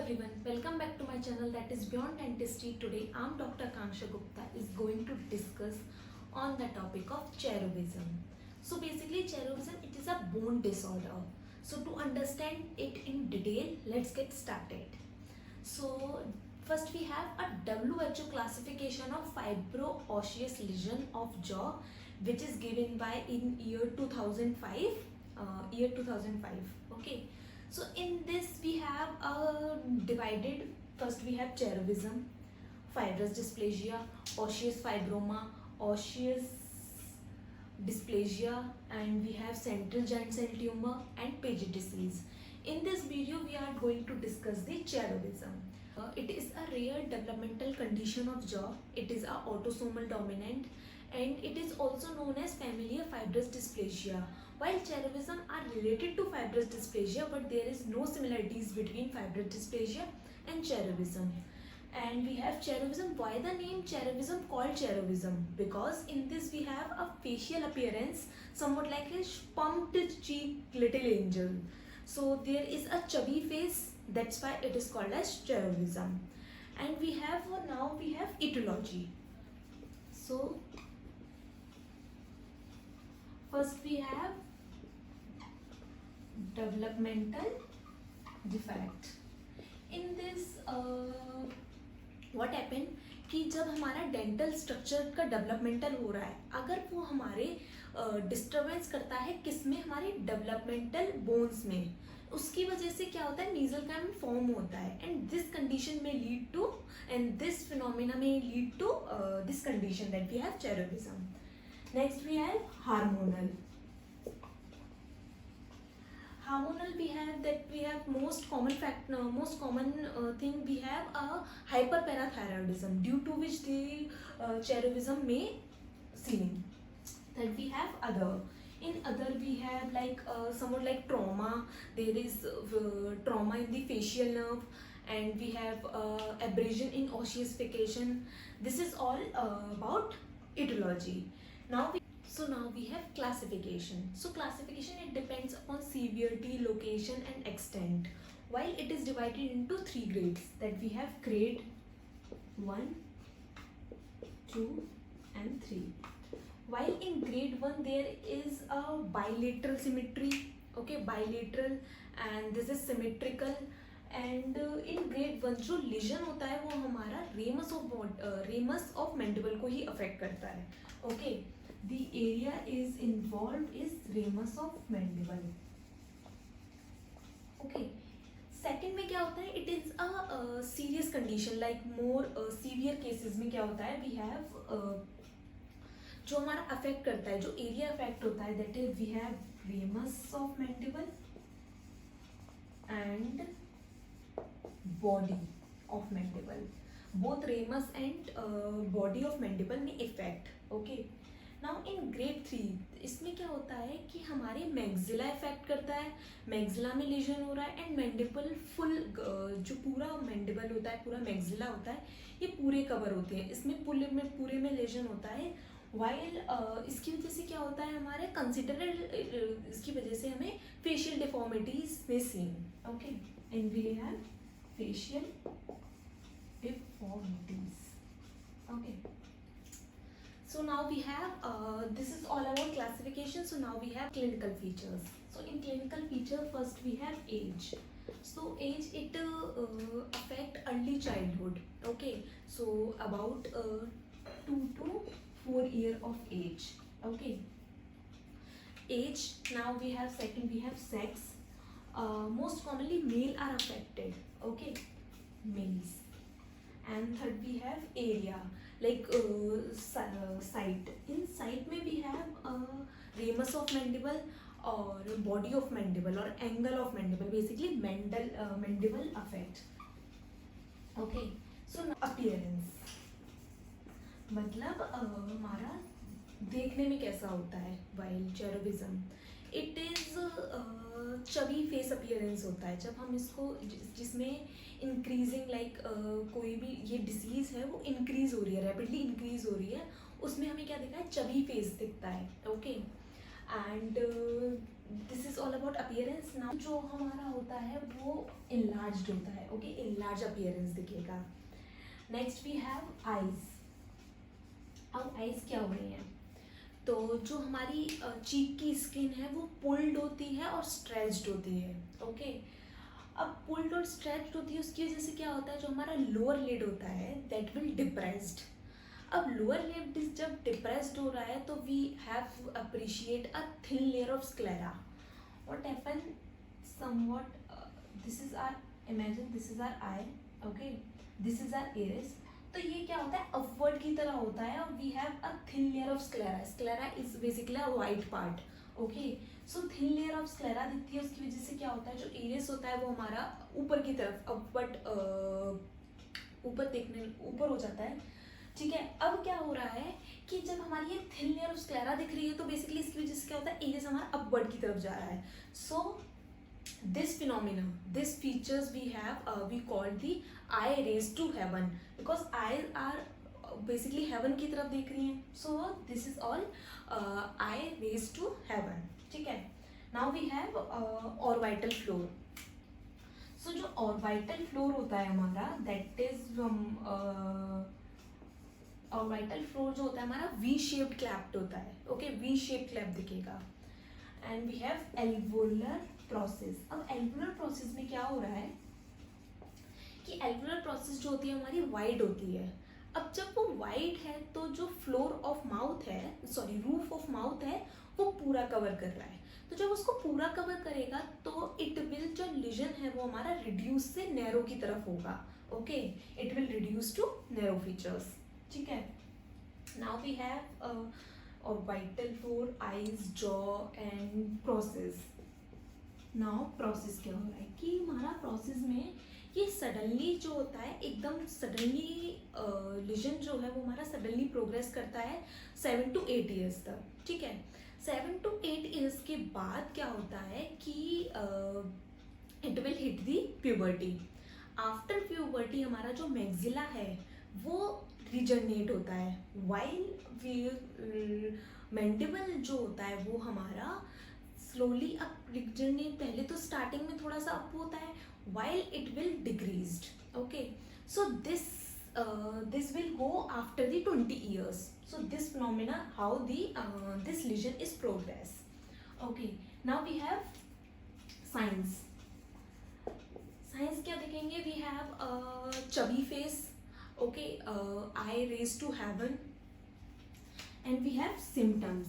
everyone, welcome back to my channel that is Beyond Dentistry. Today I'm Dr. Kanksha Gupta is going to discuss on the topic of cheirovism. So basically cheirovism, it is a bone disorder. So to understand it in detail, let's get started. So first we have a WHO classification of fibro-osseous lesion of jaw, which is given by in year 2005. Okay. So in this we have divided. First we have cheirovism, fibrous dysplasia, osseous fibroma, osseous dysplasia, and we have central giant cell tumor and Paget disease. In this video we are going to discuss the cheirovism. It is a rare developmental condition of jaw. It is a autosomal dominant and it is also known as familial fibrous dysplasia. While cheirovism are related to fibrous dysplasia, but there is no similarities between fibrous dysplasia and cheirovism. And we have cheirovism. Why the name cheirovism called cheirovism? Because in this we have a facial appearance somewhat like a pumped cheek little angel. So there is a chubby face, that's why it is called as cheirovism. And we have now we have etiology. So first we have developmental defect. In this what happen कि जब हमारा dental structure का developmental हो रहा है, अगर वो हमारे डिस्टर्बेंस करता है किसमें, हमारे डेवलपमेंटल बोन्स में, उसकी वजह से क्या होता है, नीजल कैम फॉर्म होता है एंड दिस कंडीशन में lead to and this phenomena में lead to this condition that we have चeirovism. Next we have hormonal. Hormonal we have most common thing we have a hyperparathyroidism, due to which the cheirovism may seen. That we have other. In other we have like somewhat like trauma. There is trauma in the facial nerve, and we have abrasion in ossification. This is all about etiology. Now we have classification. So classification, it depends upon severity, location and extent. While it is divided into 3 grades, that we have grade 1, 2 and 3. While in grade 1 there is a bilateral symmetry, okay, bilateral, and this is symmetrical. And in grade 1 जो lesion होता है वो हमारा ramus of mandible को ही affect करता है. Okay, the area is involved is ramus of mandible. Okay, second में क्या होता है, it is a serious condition, like more severe cases में क्या होता है, we have जो हमारा affect करता है, जो area affect होता है, that is we have ramus of mandible and body of mandible. Both ramus and body of mandible में effect. Okay. Now in grade 3 इसमें क्या होता है कि हमारे मैक्सिला इफेक्ट करता है, मैक्सिला में लेजन हो रहा है एंड मैंडिबल फुल, जो पूरा मैंडिबल होता है, पूरा मैक्सिला होता है, ये पूरे कवर होते हैं, इसमें पूरे में लेजन होता है. वाइल इसकी वजह से क्या होता है, हमारे कंसिडरेड इसकी वजह से हमें फेशियल डिफॉर्मिटीज में seen. Okay, and we have facial deformities. Okay, so now we have this is all about classification. So now we have clinical features. So in clinical feature, first we have age. So age, it affect early childhood. Okay, so about 2 to 4 year of age. Okay, age. Now we have second, we have sex. Most commonly male are affected. Okay, males. And third we have area, like site. In site में we have ramus of mandible or body of mandible or angle of mandible, basically mandible affect. Okay, so appearance मतलब हमारा देखने में कैसा होता है while cheirovism. It is chubby face appearance होता है जब हम इसको जिसमें इंक्रीजिंग लाइक कोई भी ये डिसीज़ है वो इंक्रीज़ हो रही है, रैपिडली इंक्रीज़ हो रही है, उसमें हमें क्या दिखता है, चबी फेस दिखता है. Okay, and this is all about appearance. Now जो हमारा होता है वो इनलार्ज्ड होता है. ओके, इनलार्ज अपीयरेंस दिखेगा. Next we have eyes. अब आईज क्या हो रही हैं? तो जो हमारी चीक की स्किन है वो पुल्ड होती है और स्ट्रेच्ड होती है. ओके, अब पुल्ड और स्ट्रेच्ड होती है, उसकी वजह से क्या होता है, जो हमारा लोअर लिड होता है दैट विल डिप्रेस्ड. अब लोअर लिड जब डिप्रेस्ड हो रहा है तो we have appreciate a thin layer of sclera. What happen somewhat, this is our, imagine this is our eye. Okay, this is our iris. तो ये क्या होता है, अपवर्ड की तरह होता है और we have a thin layer of sclera. Sclera is basically a white part. Okay, so thin layer of sclera दिखती है. उसकी वजह से क्या होता है, जो इरिस होता है वो हमारा ऊपर की तरफ अपवर्ड ऊपर देखने ऊपर हो जाता है. ठीक है, अब क्या हो रहा है कि जब हमारी ये थिन लेयर ऑफ स्क्लेरा दिख रही है तो बेसिकली इसकी वजह से क्या होता है, इरिस हमारा अपवर्ड की तरफ जा रहा है. सो this phenomena, this features we have, we call the eye raised to heaven, because eyes are basically heaven की तरफ देख रही हैं. So this is all eye raised to heaven. ठीक है. Now we have orbital floor. So जो orbital floor होता है हमारा, that is orbital floor जो होता है हमारा V shaped clapped होता है. Okay, V shaped clap दिखेगा. And we have alveolar process. अब एल्वोलर प्रोसेस में क्या हो रहा है कि एल्वोलर प्रोसेस जो होती है हमारी वाइड होती है. अब जब वो वाइड है तो जो फ्लोर ऑफ माउथ है, सॉरी रूफ ऑफ माउथ है, वो पूरा कवर कर रहा है. तो जब उसको पूरा कवर करेगा तो इट विल, जो लिजन है वो हमारा रिड्यूस से नैरो की तरफ होगा. Okay, it will reduce to narrow features. ठीक है. Now we have orbital floor, eyes, jaw and process. Now process क्या हो रहा है कि हमारा process में ये सडनली जो होता है, एकदम सडनली लिजन जो है वो हमारा सडनली प्रोग्रेस करता है 7 to 8 ईयर्स तक. ठीक है. 7 to 8 ईयर्स के बाद क्या होता है कि it will hit the puberty. After puberty हमारा जो मैक्सिला है वो रिजनरेट होता है. वाइल मैंडिबल जो होता है वो हमारा स्लोली अप रिजनरेट, पहले तो स्टार्टिंग में थोड़ा सा अप होता है, while it will decreased. Okay, so this will go after the 20 years. So this phenomena, how this lesion is progress. Okay, now we have signs. Signs क्या दिखेंगे? We have chubby face. Okay, eye raised to heaven. And we have symptoms.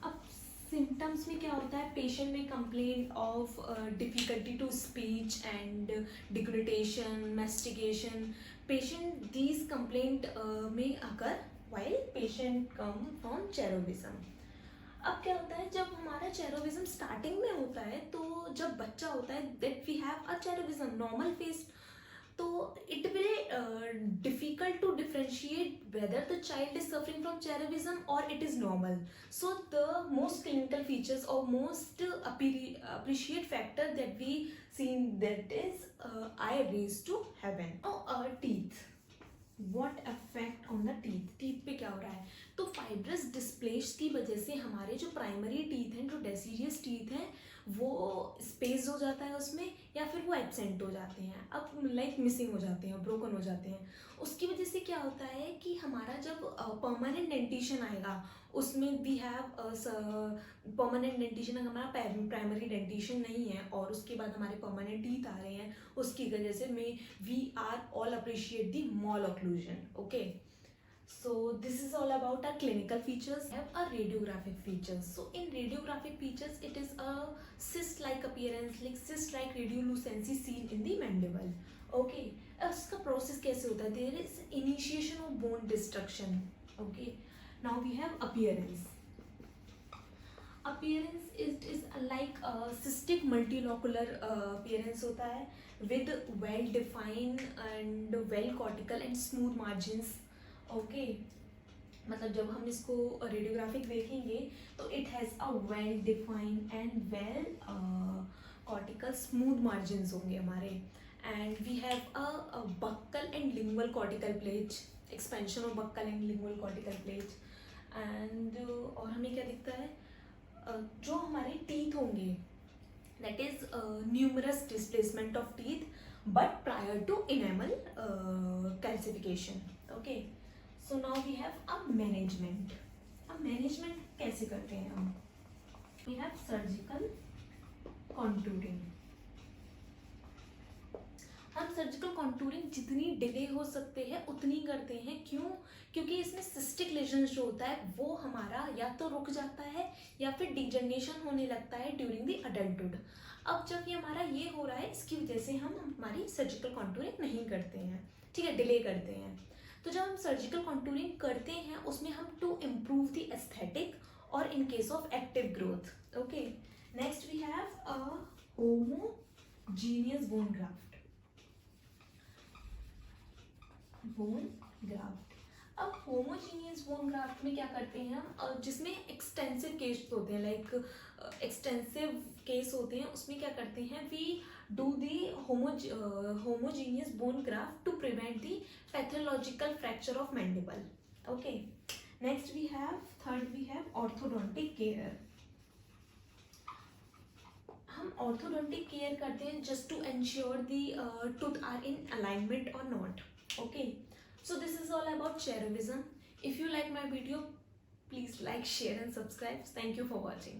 अब symptoms में क्या होता है, patient में complaint of difficulty to speech and degradation, mastication. Patient these complaint में occur while patient come from चेरोविज्म. अब क्या होता है, जब हमारा चेरोविज्म स्टार्टिंग में होता है तो जब बच्चा होता है that we have a cherubism normal face, तो it will difficult to differentiate whether the child is suffering from cherubism और it is normal. So the most clinical features और most appreciate factor that we seen that is eye raised to heaven. Teeth. What effect on the teeth? Teeth पे क्या हो रहा है, तो fibrous displace की वजह से हमारे जो प्राइमरी टीथ हैं, जो डेसीडियस टीथ हैं, वो स्पेस हो जाता है उसमें, या फिर वो एब्सेंट हो जाते हैं, अब लाइक मिसिंग हो जाते हैं, ब्रोकन हो जाते हैं. उसकी वजह से क्या होता है कि हमारा जब परमानेंट डेंटिशन आएगा उसमें वी हैव परमानेंट डेंटिशन. अगर हमारा प्राइमरी डेंटिशन नहीं है और उसके बाद हमारे परमानेंट टीथ आ रहे हैं, उसकी वजह से we are all appreciate the malocclusion. Okay, so this is all about our clinical features. We have our radiographic features. So in radiographic features it is a cyst like appearance, like cyst like radiolucency seen in the mandible. Okay, उसका process कैसे होता है, there is initiation of bone destruction. Okay, now we have appearance. Appearance is like cystic multilocular appearance होता है with well defined and well cortical and smooth margins. Okay, मतलब जब हम इसको रेडियोग्राफिक देखेंगे तो it has a well defined and well cortical smooth margins होंगे हमारे. And we have a buccal and lingual cortical plate, expansion of buccal and lingual cortical plate. And और हमें क्या दिखता है, जो हमारे टीथ होंगे, that is numerous displacement of teeth but prior to enamel calcification. Okay, so now we have a management. अब management कैसे करते हैं हम? We have surgical contouring. हम सर्जिकल कॉन्टूरिंग जितनी डिले हो सकते हैं उतनी करते हैं। क्यों? क्योंकि इसमें सिस्टिक लेजन्स जो होता है वो हमारा या तो रुक जाता है या फिर डिजनरेशन होने लगता है ड्यूरिंग द अडल्टहुड। अब जब ये हमारा ये हो रहा है, इसकी वजह से हम हमारी सर्जिकल कॉन्टूरिंग नहीं करते हैं, ठीक है, डिले करते हैं। तो जब हम सर्जिकल कॉन्टूरिंग करते हैं उसमें हम टू इम्प्रूव द एस्थेटिक और in case of active growth. Okay, next we have a homogeneous bone graft. Bone graft, अब होमोजीनियस बोन ग्राफ्ट में क्या करते हैं हम, जिसमें एक्सटेंसिव केस होते हैं, लाइक एक्सटेंसिव केस होते हैं, उसमें क्या करते हैं, we do the homogeneous bone graft to prevent the pathological fracture of mandible. Okay, next we have third we have orthodontic care. हम ऑर्थोडोंटिक केयर करते हैं just to ensure the tooth are in alignment और not. Okay, so this is all about cheirovism. If you like my video, please like, share and subscribe. Thank you for watching.